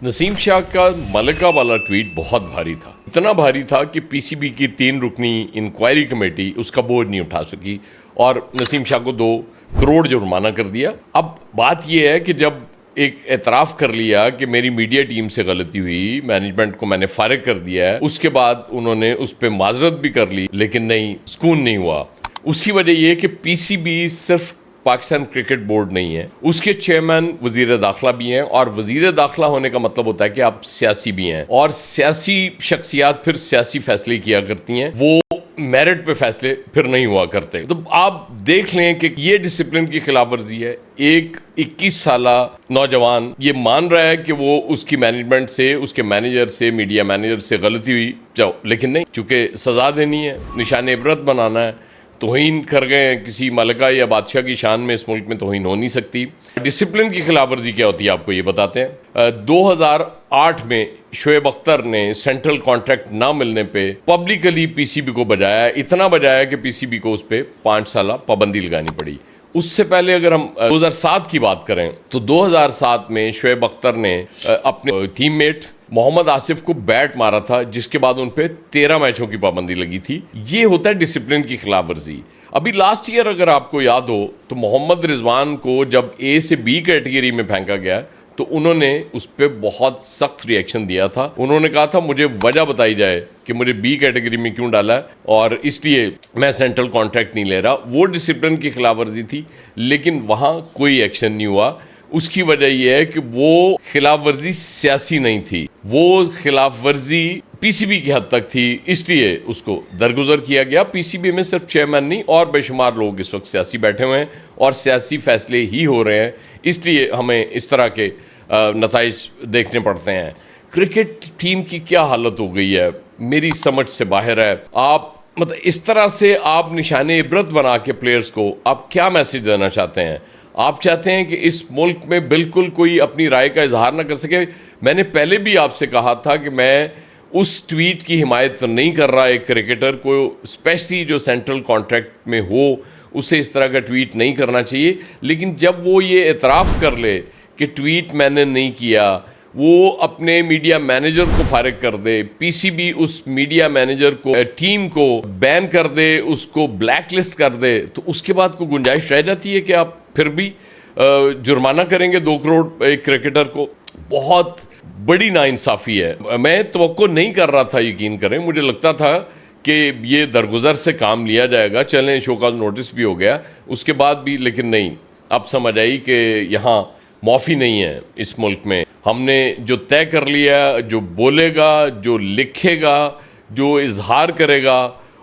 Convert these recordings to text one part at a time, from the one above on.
नसीम शाह का मलिका वाला ट्वीट बहुत भारी था, इतना भारी था कि पीसीबी की 3 रुकनी इंक्वायरी कमेटी उसका बोझ नहीं उठा सकी और नसीम शाह को 2 करोड़ जुर्माना कर दिया। अब बात यह है कि जब एक एतराफ़ कर लिया कि मेरी मीडिया टीम से गलती हुई, मैनेजमेंट को मैंने फारिग कर दिया है, उसके बाद उन्होंने उस पर माजरत भी कर ली, लेकिन नहीं, सुकून नहीं हुआ। उसकी वजह यह कि पीसीबी सिर्फ पाकिस्तान क्रिकेट बोर्ड नहीं है, उसके चेयरमैन वजीर दाखिला भी हैं, और वजीर दाखिला होने का मतलब होता है कि आप सियासी भी हैं, और सियासी शख्सियात फिर सियासी फैसले किया करती हैं, वो मेरिट पे फैसले फिर नहीं हुआ करते। तो आप देख लें कि ये डिसिप्लिन की खिलाफ वर्जी है। एक 21 साला नौजवान ये मान रहा है कि वो उसकी मैनेजमेंट से, उसके मैनेजर से, मीडिया मैनेजर से गलती हुई, जाओ, लेकिन नहीं, चूंकि सजा देनी है, निशान इबरत बनाना है, तौहीन कर गए किसी मलिका या बादशाह की शान में, इस मुल्क में तौहीन हो नहीं सकती। डिसिप्लिन की खिलाफ वर्जी क्या होती है आपको ये बताते हैं। 2008 में शोएब अख्तर ने सेंट्रल कॉन्ट्रैक्ट ना मिलने पे पब्लिकली पीसीबी को बजाया, इतना बजाया कि पीसीबी को उस पर 5 साल पाबंदी लगानी पड़ी। उससे पहले अगर हम 2007 की बात करें तो 2007 में शोएब अख्तर ने अपने टीममेट मोहम्मद आसिफ को बैट मारा था, जिसके बाद उन पे 13 मैचों की पाबंदी लगी थी। ये होता है डिसिप्लिन की खिलाफ वर्जी। अभी लास्ट ईयर अगर आपको याद हो तो मोहम्मद रिजवान को जब ए से बी कैटेगरी में फेंका गया तो उन्होंने उस पर बहुत सख्त रिएक्शन दिया था। उन्होंने कहा था मुझे वजह बताई जाए कि मुझे बी कैटेगरी में क्यों डाला है, और इसलिए मैं सेंट्रल कॉन्ट्रैक्ट नहीं ले रहा। वो डिसिप्लिन की खिलाफ वर्जी थी, लेकिन वहाँ कोई एक्शन नहीं हुआ। उसकी वजह यह है कि वो खिलाफ वर्जी सियासी नहीं थी, वो खिलाफ वर्जी पीसीबी की हद तक थी, इसलिए उसको दरगुजर किया गया। पीसीबी में सिर्फ चेयरमैन नहीं और बेशुमार लोग इस वक्त सियासी बैठे हुए हैं और सियासी फैसले ही हो रहे हैं, इसलिए हमें इस तरह के नताइज देखने पड़ते हैं। क्रिकेट टीम की क्या हालत हो गई है, मेरी समझ से बाहर है। आप मतलब इस तरह से आप निशाने इबरत बना के प्लेयर्स को आप क्या मैसेज देना चाहते हैं? आप चाहते हैं कि इस मुल्क में बिल्कुल कोई अपनी राय का इजहार ना कर सके? मैंने पहले भी आपसे कहा था कि मैं उस ट्वीट की हिमायत नहीं कर रहा। एक क्रिकेटर को स्पेशली जो सेंट्रल कॉन्ट्रैक्ट में हो उसे इस तरह का ट्वीट नहीं करना चाहिए, लेकिन जब वो ये एतराफ़ कर ले कि ट्वीट मैंने नहीं किया, वो अपने मीडिया मैनेजर को फारिग कर दे, पीसीबी उस मीडिया मैनेजर को, टीम को बैन कर दे, उसको ब्लैक लिस्ट कर दे, तो उसके बाद कोई गुंजाइश रह जाती है कि आप फिर भी जुर्माना करेंगे 2 करोड़ एक क्रिकेटर को? बहुत बड़ी नाइंसाफ़ी है। मैं तवक्को नहीं कर रहा था, यकीन करें, मुझे लगता था कि ये दरगुजर से काम लिया जाएगा, चलें शोकाज नोटिस भी हो गया उसके बाद भी, लेकिन नहीं। अब समझ आई कि यहाँ माफ़ी नहीं है इस मुल्क में। हमने जो तय कर लिया, जो बोलेगा, जो लिखेगा, जो इजहार करेगा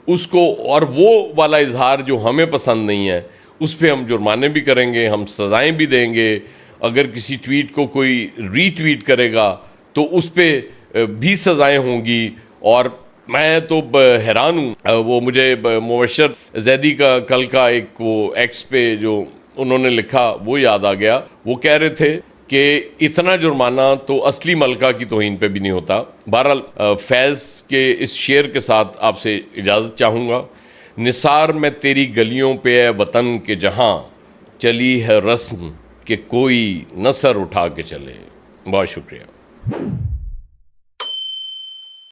उसको, और वो वाला इजहार जो हमें पसंद नहीं है उस पर हम जुर्माने भी करेंगे, हम सज़ाएँ भी देंगे। अगर किसी ट्वीट को कोई रीट्वीट करेगा तो उस पर भी सज़ाएँ होंगी। और मैं तो हैरान हूँ, वो मुझे मुबशर जैदी का कल का एक वो एक्स पे जो उन्होंने लिखा वो याद आ गया। वो कह रहे थे कि इतना जुर्माना तो असली मलिका की तौहीन पे भी नहीं होता। बहरहाल फैज़ के इस शेर के साथ आपसे इजाज़त चाहूँगा। निसार में तेरी गलियों पे है वतन के जहाँ, चली है रस्म कि कोई न सर उठा के चले। बहुत शुक्रिया।